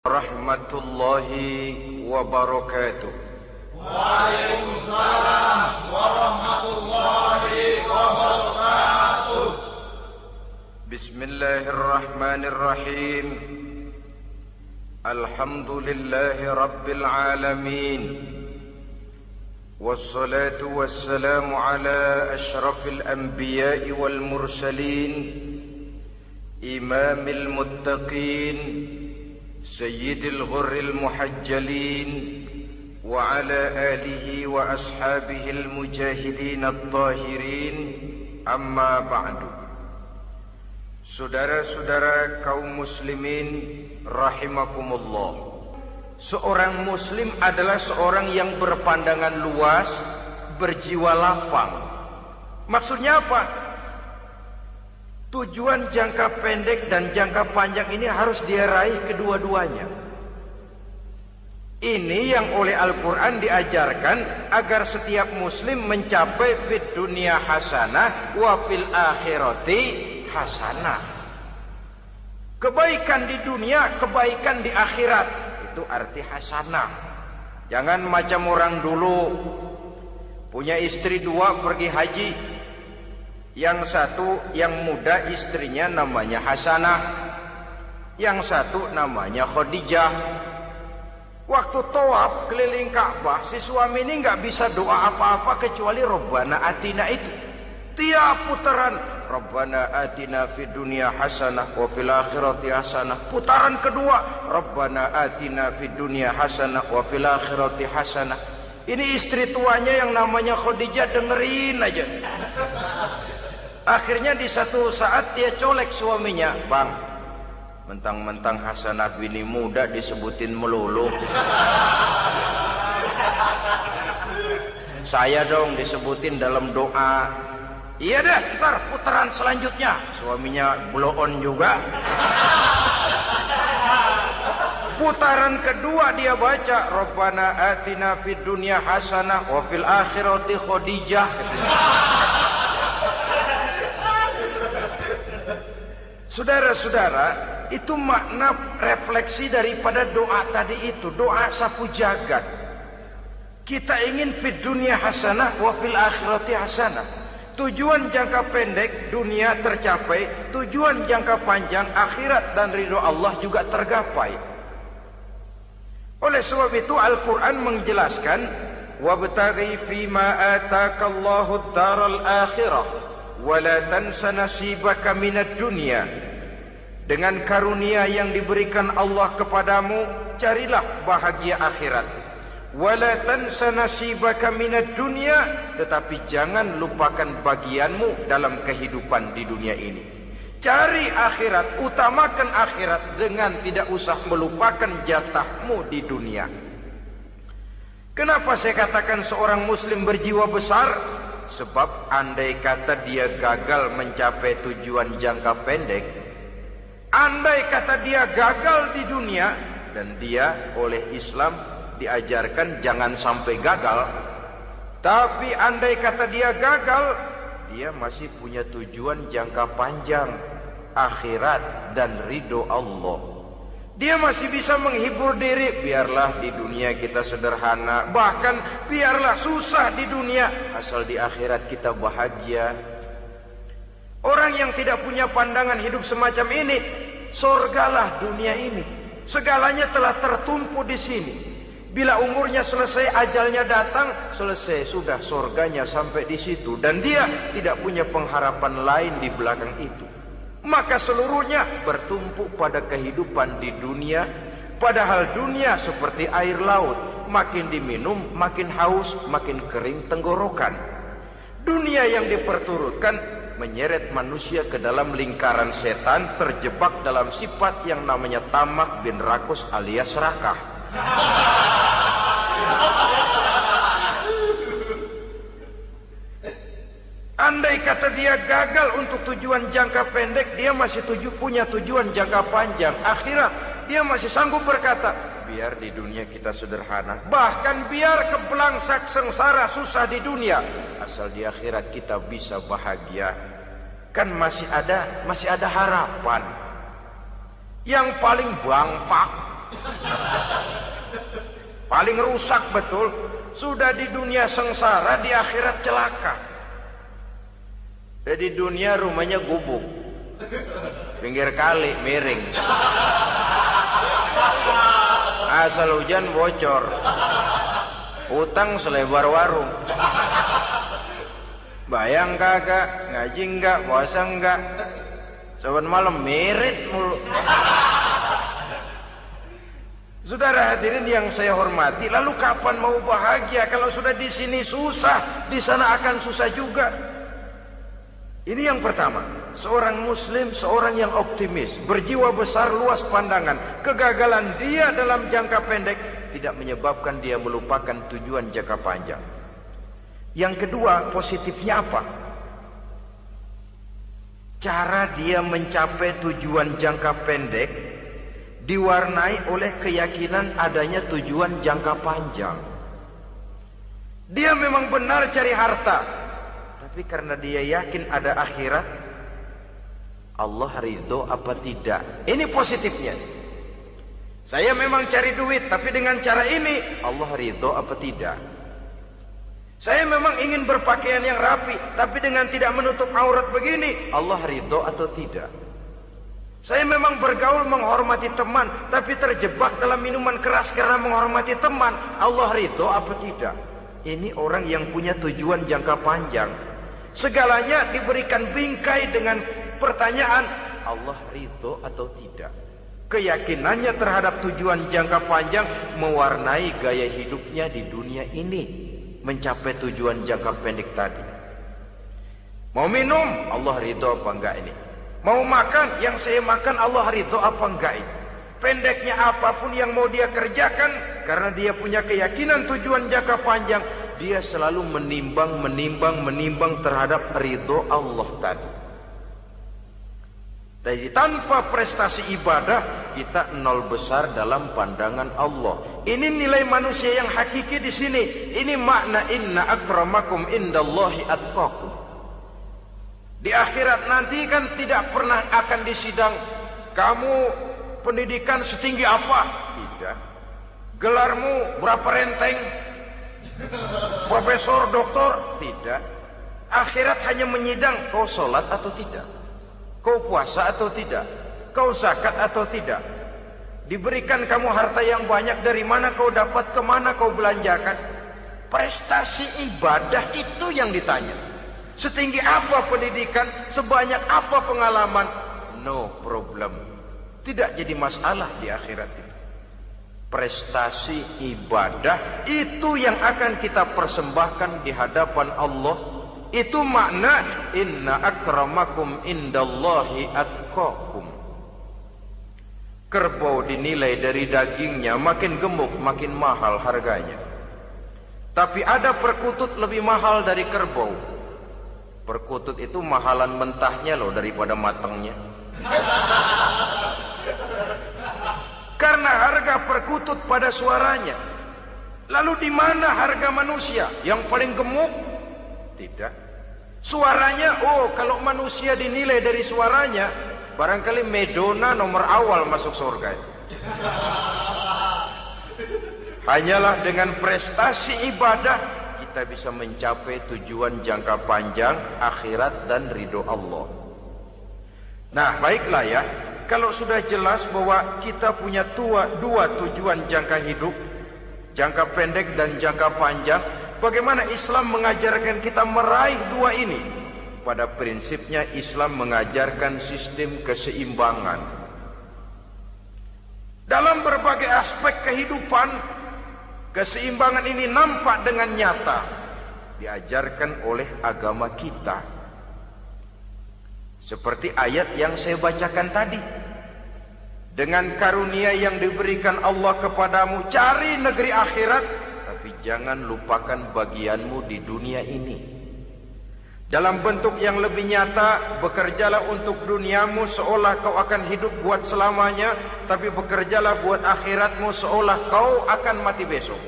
Rahmatullahi wabarakatuh. Waalaikumsalam warahmatullahi wabarakatuh. Bismillahirrahmanirrahim. Alhamdulillahi rabbil alamin. Wassalatu wassalamu ala ashrafil anbiya'i wal mursalin, imamil muttaqin, sayyidil ghurril muhajjalin, wa ala alihi wa ashabihil mujahidin at-tahirin. Amma ba'du. Saudara-saudara kaum muslimin rahimakumullah. Seorang muslim adalah seorang yang berpandangan luas, berjiwa lapang. Maksudnya apa? Tujuan jangka pendek dan jangka panjang ini harus dia raih kedua-duanya. Ini yang oleh Al-Quran diajarkan agar setiap muslim mencapai fid dunya hasanah wa fil akhirati hasanah. Kebaikan di dunia, kebaikan di akhirat. Itu arti hasanah. Jangan macam orang dulu, punya istri dua pergi haji. Yang satu yang muda istrinya namanya Hasanah, yang satu namanya Khadijah. Waktu tawaf keliling Ka'bah, si suami ini nggak bisa doa apa-apa kecuali Rabbana Atina itu. Tiap putaran Rabbana Atina fid dunya hasanah wa fil akhirati hasanah. Putaran kedua Rabbana Atina fid dunya hasanah wa fil akhirati hasanah. Ini istri tuanya yang namanya Khadijah dengerin aja. Akhirnya di satu saat dia colek suaminya, "Bang, mentang-mentang Hasanah bini muda disebutin melulu. Saya dong disebutin dalam doa." "Iya deh, ntar putaran selanjutnya." Suaminya blow on juga. Putaran kedua dia baca Rabbana Atina fid dunya hasanah wa fil akhirati Khadijah. Saudara-saudara, itu makna refleksi daripada doa tadi itu, doa sapu jagat. Kita ingin fid dunya hasanah wa fil akhirati hasanah. Tujuan jangka pendek dunia tercapai, tujuan jangka panjang akhirat dan ridho Allah juga tergapai. Oleh sebab itu Al-Quran menjelaskan, wabtaghi fima atakallahu ad-daral akhirah wa la tansa nasibaka minad dunya. Dengan karunia yang diberikan Allah kepadamu, carilah bahagia akhirat. Wala tansa nasibaka minad dunya, tetapi jangan lupakan bagianmu dalam kehidupan di dunia ini. Cari akhirat, utamakan akhirat dengan tidak usah melupakan jatahmu di dunia. Kenapa saya katakan seorang muslim berjiwa besar? Sebab andai kata dia gagal mencapai tujuan jangka pendek, andai kata dia gagal di dunia, dan dia oleh Islam diajarkan jangan sampai gagal, tapi andai kata dia gagal, dia masih punya tujuan jangka panjang, akhirat dan ridho Allah. Dia masih bisa menghibur diri, biarlah di dunia kita sederhana, bahkan biarlah susah di dunia, asal di akhirat kita bahagia. Orang yang tidak punya pandangan hidup semacam ini, sorgalah dunia ini. Segalanya telah tertumpu di sini. Bila umurnya selesai, ajalnya datang, selesai sudah, sorganya sampai di situ, dan dia tidak punya pengharapan lain di belakang itu. Maka seluruhnya bertumpu pada kehidupan di dunia. Padahal dunia seperti air laut, makin diminum makin haus, makin kering tenggorokan. Dunia yang diperturutkan menyeret manusia ke dalam lingkaran setan, terjebak dalam sifat yang namanya tamak bin rakus alias serakah. Andai kata dia gagal untuk tujuan jangka pendek, dia masih punya tujuan jangka panjang, akhirat. Dia masih sanggup berkata, biar di dunia kita sederhana, bahkan biar kebelangsak sengsara susah di dunia, asal di akhirat kita bisa bahagia. Kan masih ada harapan. Yang paling bangpak paling rusak betul. Sudah di dunia sengsara, di akhirat celaka. Di dunia rumahnya gubuk, pinggir kali miring, asal hujan bocor, utang selebar warung. Bayang kagak, ngaji enggak, puasa enggak, saban malam merit mulu. Saudara hadirin yang saya hormati, lalu kapan mau bahagia kalau sudah di sini susah, di sana akan susah juga. Ini yang pertama, seorang muslim, seorang yang optimis, berjiwa besar, luas pandangan. Kegagalan dia dalam jangka pendek tidak menyebabkan dia melupakan tujuan jangka panjang. Yang kedua, positifnya apa? Cara dia mencapai tujuan jangka pendek diwarnai oleh keyakinan adanya tujuan jangka panjang. Dia memang benar cari harta, tapi karena dia yakin ada akhirat, Allah ridho apa tidak? Ini positifnya. Saya memang cari duit, tapi dengan cara ini Allah ridho apa tidak? Saya memang ingin berpakaian yang rapi, tapi dengan tidak menutup aurat begini, Allah ridho atau tidak? Saya memang bergaul menghormati teman, tapi terjebak dalam minuman keras karena menghormati teman, Allah ridho apa tidak? Ini orang yang punya tujuan jangka panjang. Segalanya diberikan bingkai dengan pertanyaan, Allah ridho atau tidak? Keyakinannya terhadap tujuan jangka panjang mewarnai gaya hidupnya di dunia ini, mencapai tujuan jangka pendek tadi. Mau minum, Allah ridho apa enggak ini? Mau makan, yang saya makan Allah ridho apa enggak ini? Pendeknya apapun yang mau dia kerjakan, karena dia punya keyakinan tujuan jangka panjang, dia selalu menimbang terhadap ridho Allah tadi. Jadi tanpa prestasi ibadah, kita nol besar dalam pandangan Allah. Ini nilai manusia yang hakiki di sini. Ini makna inna akramakum indallahi atqakum. Di akhirat nanti kan tidak pernah akan disidang, kamu pendidikan setinggi apa? Tidak. Gelarmu berapa renteng? Profesor, doktor? Tidak. Akhirat hanya menyidang kau sholat atau tidak, kau puasa atau tidak, kau zakat atau tidak. Diberikan kamu harta yang banyak, dari mana kau dapat, kemana kau belanjakan. Prestasi ibadah itu yang ditanya. Setinggi apa pendidikan, sebanyak apa pengalaman, no problem. Tidak jadi masalah di akhirat itu. Prestasi ibadah itu yang akan kita persembahkan di hadapan Allah. Itu makna inna akramakum indallahi atqakum. Kerbau dinilai dari dagingnya, makin gemuk makin mahal harganya. Tapi ada perkutut lebih mahal dari kerbau. Perkutut itu mahalan mentahnya loh daripada matangnya. Karena harga perkutut pada suaranya. Lalu di mana harga manusia yang paling gemuk? Tidak. Suaranya, oh kalau manusia dinilai dari suaranya, barangkali Madonna nomor awal masuk surga itu. Hanyalah dengan prestasi ibadah kita bisa mencapai tujuan jangka panjang, akhirat dan ridho Allah. Nah baiklah ya, kalau sudah jelas bahwa kita punya dua tujuan jangka hidup, jangka pendek dan jangka panjang, bagaimana Islam mengajarkan kita meraih dua ini? Pada prinsipnya Islam mengajarkan sistem keseimbangan. Dalam berbagai aspek kehidupan, keseimbangan ini nampak dengan nyata diajarkan oleh agama kita. Seperti ayat yang saya bacakan tadi. Dengan karunia yang diberikan Allah kepadamu, cari negeri akhirat, tapi jangan lupakan bagianmu di dunia ini. Dalam bentuk yang lebih nyata, bekerjalah untuk duniamu seolah kau akan hidup buat selamanya, tapi bekerjalah buat akhiratmu seolah kau akan mati besok.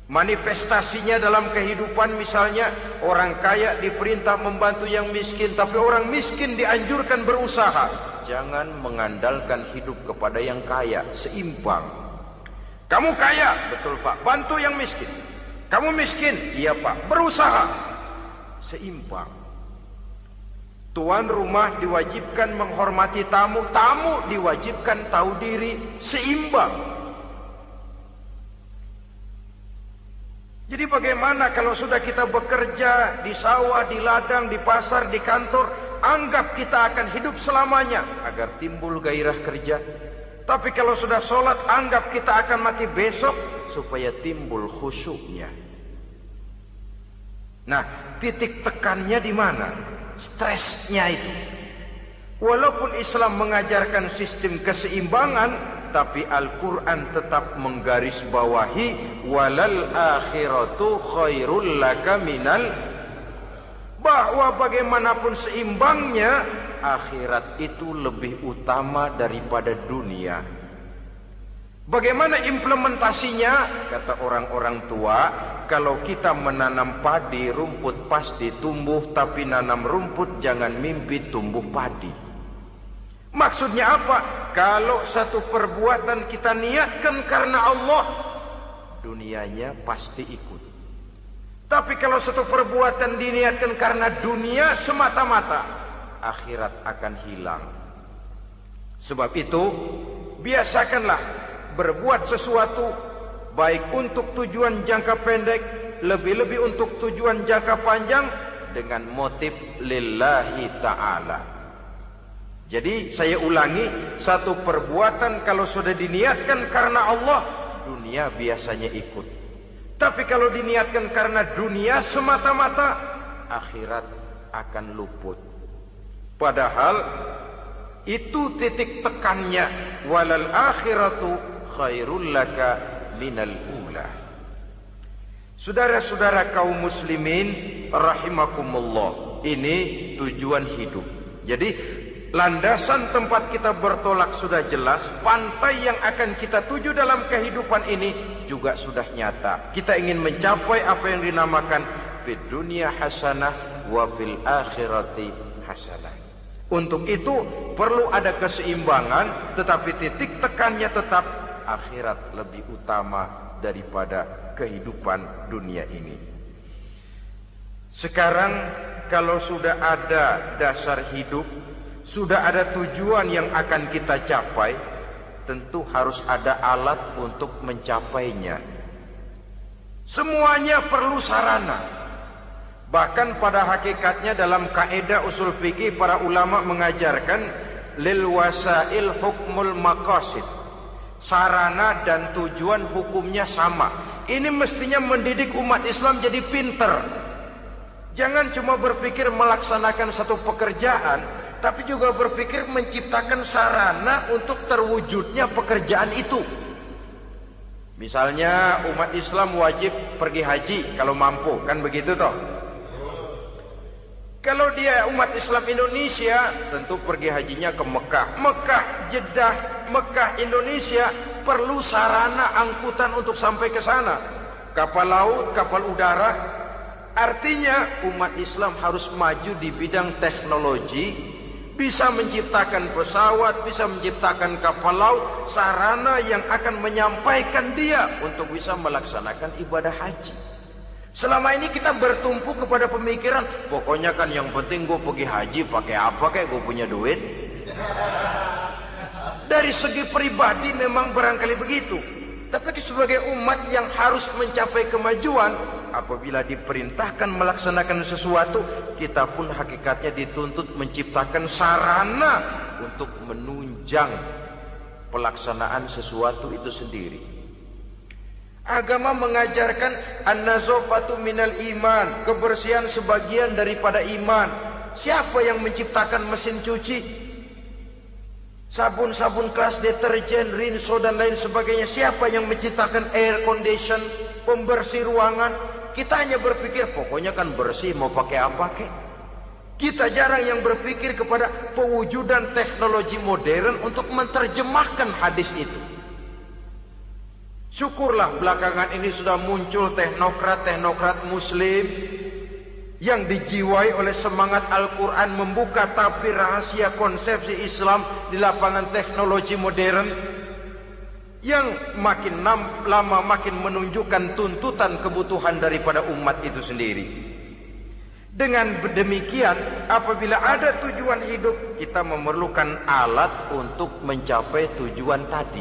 Manifestasinya dalam kehidupan, misalnya orang kaya diperintah membantu yang miskin, tapi orang miskin dianjurkan berusaha. Jangan mengandalkan hidup kepada yang kaya, seimbang. Kamu kaya, betul Pak, bantu yang miskin. Kamu miskin, iya Pak, berusaha. Seimbang. Tuan rumah diwajibkan menghormati tamu, tamu diwajibkan tahu diri, seimbang. Jadi bagaimana kalau sudah kita bekerja di sawah, di ladang, di pasar, di kantor, anggap kita akan hidup selamanya agar timbul gairah kerja. Tapi kalau sudah sholat, anggap kita akan mati besok supaya timbul khusyuknya. Nah, titik tekannya di mana? Stresnya itu. Walaupun Islam mengajarkan sistem keseimbangan, tapi Al-Quran tetap menggarisbawahi walal akhiratu khairul laka minal, bahwa bagaimanapun seimbangnya, akhirat itu lebih utama daripada dunia. Bagaimana implementasinya? Kata orang-orang tua, kalau kita menanam padi, rumput pasti tumbuh, tapi nanam rumput jangan mimpi tumbuh padi. Maksudnya apa? Kalau satu perbuatan kita niatkan karena Allah, dunianya pasti ikut. Tapi kalau satu perbuatan diniatkan karena dunia semata-mata, akhirat akan hilang. Sebab itu, biasakanlah berbuat sesuatu baik untuk tujuan jangka pendek, lebih-lebih untuk tujuan jangka panjang dengan motif lillahi ta'ala. Jadi saya ulangi, satu perbuatan kalau sudah diniatkan karena Allah, dunia biasanya ikut. Tapi kalau diniatkan karena dunia semata-mata, akhirat akan luput. Padahal itu titik tekannya, walal akhiratu khairul laka minal ula. Saudara-saudara kaum muslimin rahimakumullah, ini tujuan hidup. Jadi landasan tempat kita bertolak sudah jelas, pantai yang akan kita tuju dalam kehidupan ini juga sudah nyata. Kita ingin mencapai apa yang dinamakan fid dunya hasanah wa fil akhirati hasanah. Untuk itu perlu ada keseimbangan, tetapi titik tekannya tetap akhirat lebih utama daripada kehidupan dunia ini. Sekarang kalau sudah ada dasar hidup, sudah ada tujuan yang akan kita capai, tentu harus ada alat untuk mencapainya. Semuanya perlu sarana. Bahkan pada hakikatnya dalam kaidah usul fikih para ulama mengajarkan lil wasail hukmul maqasid. Sarana dan tujuan hukumnya sama. Ini mestinya mendidik umat Islam jadi pinter. Jangan cuma berpikir melaksanakan satu pekerjaan, tapi juga berpikir menciptakan sarana untuk terwujudnya pekerjaan itu. Misalnya umat Islam wajib pergi haji kalau mampu, kan begitu toh? Kalau dia umat Islam Indonesia, tentu pergi hajinya ke Mekah. Mekah, Jeddah, Mekah, Indonesia perlu sarana angkutan untuk sampai ke sana. Kapal laut, kapal udara. Artinya umat Islam harus maju di bidang teknologi, bisa menciptakan pesawat, bisa menciptakan kapal laut, sarana yang akan menyampaikan dia untuk bisa melaksanakan ibadah haji. Selama ini kita bertumpu kepada pemikiran, pokoknya kan yang penting gue pergi haji pakai apa kayak gue punya duit. Dari segi pribadi memang barangkali begitu. Tapi sebagai umat yang harus mencapai kemajuan, apabila diperintahkan melaksanakan sesuatu, kita pun hakikatnya dituntut menciptakan sarana untuk menunjang pelaksanaan sesuatu itu sendiri. Agama mengajarkan an-nazafatu minal iman, kebersihan sebagian daripada iman. Siapa yang menciptakan mesin cuci, sabun-sabun keras, deterjen, rinso dan lain sebagainya? Siapa yang menciptakan air condition, pembersih ruangan? Kita hanya berpikir pokoknya kan bersih, mau pakai apa kek. Kita jarang yang berpikir kepada pewujudan teknologi modern untuk menerjemahkan hadis itu. Syukurlah belakangan ini sudah muncul teknokrat-teknokrat muslim yang dijiwai oleh semangat Al-Quran membuka tabir rahasia konsepsi Islam di lapangan teknologi modern. yang makin lama makin menunjukkan tuntutan kebutuhan daripada umat itu sendiri. Dengan demikian, apabila ada tujuan hidup, kita memerlukan alat untuk mencapai tujuan tadi.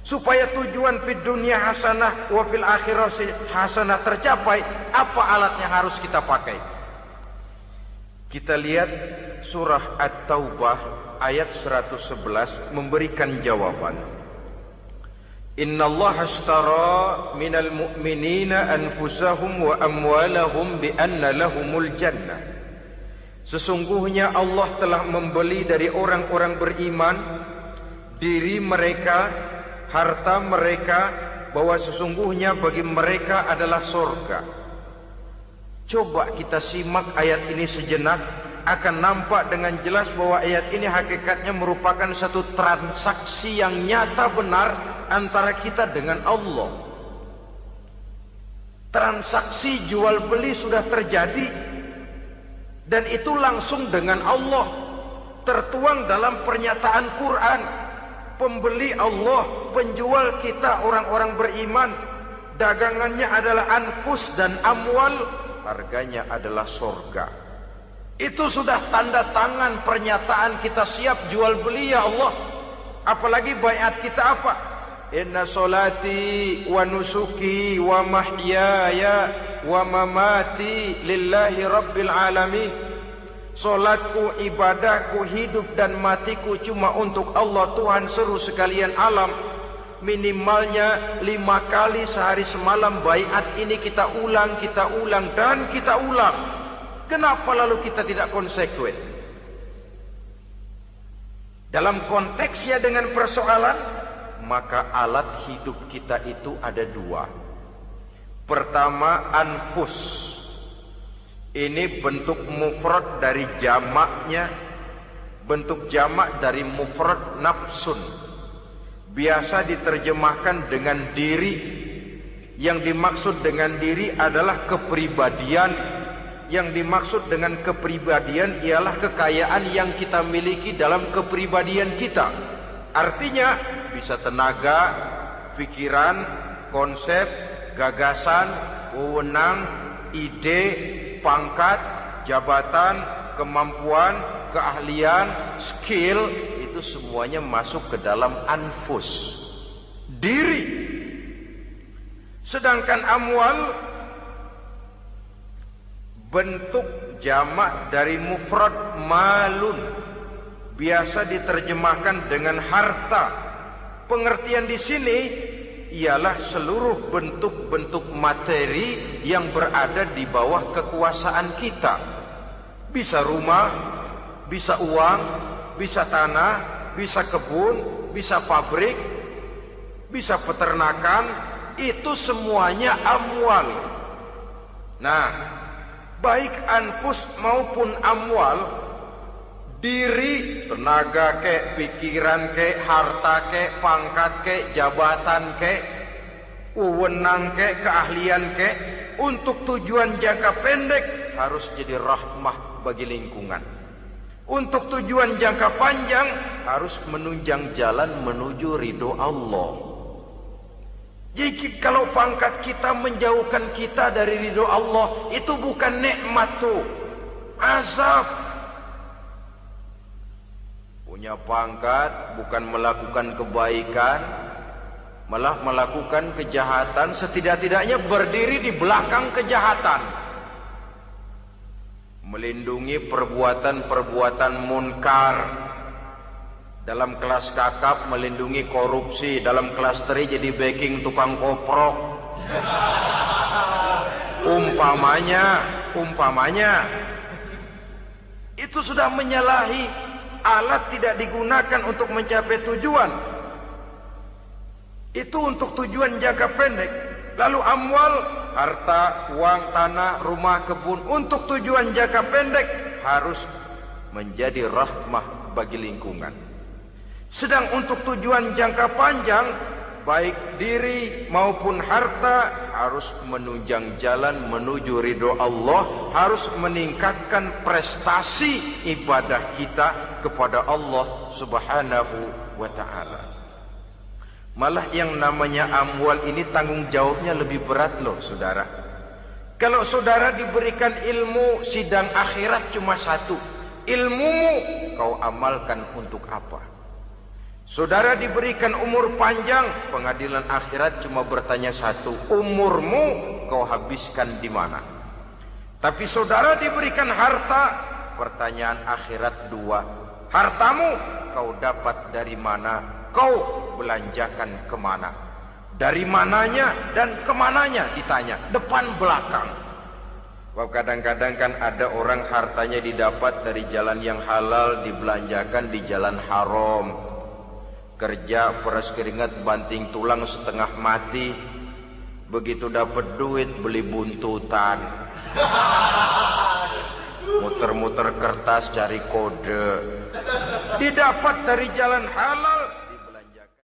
Supaya tujuan fid dunya hasanah wa fil akhirati hasanah tercapai, apa alat yang harus kita pakai? Kita lihat surah At-Taubah ayat 111 memberikan jawaban. Innallaha ashtara minal mu'minina anfusahum wa amwalahum bi anna lahumul jannah. Sesungguhnya Allah telah membeli dari orang-orang beriman diri mereka, harta mereka, bahwa sesungguhnya bagi mereka adalah surga. Coba kita simak ayat ini sejenak, akan nampak dengan jelas bahwa ayat ini hakikatnya merupakan satu transaksi yang nyata benar antara kita dengan Allah. Transaksi jual beli sudah terjadi, dan itu langsung dengan Allah, tertuang dalam pernyataan Quran. Pembeli Allah, penjual kita orang-orang beriman, dagangannya adalah anfus dan amwal, harganya adalah surga. Itu sudah tanda tangan pernyataan kita siap jual beli ya Allah. Apalagi baiat kita apa? Inna solati wa nusuki wa mahyaya wa mamati lillahi rabbil alamin. Solatku, ibadahku, hidup dan matiku cuma untuk Allah Tuhan seru sekalian alam. Minimalnya 5 kali sehari semalam baiat ini kita ulang dan kita ulang. Kenapa lalu kita tidak konsekuen? Dalam konteksnya dengan persoalan, maka alat hidup kita itu ada 2. Pertama, anfus. Ini bentuk mufrad dari jamaknya, bentuk jamak dari mufrad nafsun. Biasa diterjemahkan dengan diri. Yang dimaksud dengan diri adalah kepribadian. Yang dimaksud dengan kepribadian ialah kekayaan yang kita miliki dalam kepribadian kita. Artinya bisa tenaga, pikiran, konsep, gagasan, wewenang, ide, pangkat, jabatan, kemampuan, keahlian, skill, itu semuanya masuk ke dalam anfus, diri. Sedangkan amwal bentuk jamak dari mufrad malun, biasa diterjemahkan dengan harta. Pengertian di sini ialah seluruh bentuk-bentuk materi yang berada di bawah kekuasaan kita. Bisa rumah, bisa uang, bisa tanah, bisa kebun, bisa pabrik, bisa peternakan, itu semuanya amwal. Nah, baik anfus maupun amwal, diri, tenaga ke, pikiran ke, harta ke, pangkat ke, jabatan ke, wewenang ke, keahlian ke, untuk tujuan jangka pendek harus jadi rahmah bagi lingkungan. Untuk tujuan jangka panjang harus menunjang jalan menuju ridho Allah. Jadi kalau pangkat kita menjauhkan kita dari ridho Allah, itu bukan nikmat tuh, azab. Punya pangkat bukan melakukan kebaikan, malah melakukan kejahatan, setidak-tidaknya berdiri di belakang kejahatan. Melindungi perbuatan-perbuatan munkar. Dalam kelas kakap melindungi korupsi, dalam kelas teri jadi backing tukang koprok. Umpamanya itu sudah menyalahi. Alat tidak digunakan untuk mencapai tujuan. Itu untuk tujuan jangka pendek. Lalu amwal, harta, uang, tanah, rumah, kebun, untuk tujuan jangka pendek harus menjadi rahmah bagi lingkungan. Sedang untuk tujuan jangka panjang, baik diri maupun harta harus menunjang jalan menuju ridho Allah, harus meningkatkan prestasi ibadah kita kepada Allah Subhanahu wa ta'ala. Malah yang namanya amwal ini tanggung jawabnya lebih berat loh saudara. Kalau saudara diberikan ilmu, sidang akhirat cuma satu. Ilmumu kau amalkan untuk apa? Saudara diberikan umur panjang, pengadilan akhirat cuma bertanya satu. Umurmu kau habiskan di mana? Tapi saudara diberikan harta, pertanyaan akhirat dua. Hartamu kau dapat dari mana? Kau belanjakan kemana? Dari mananya dan kemananya ditanya, depan belakang. Kadang-kadang kan ada orang hartanya didapat dari jalan yang halal, dibelanjakan di jalan haram. Kerja peras keringat banting tulang setengah mati, begitu dapat duit beli buntutan, muter-muter kertas cari kode. Didapat dari jalan halal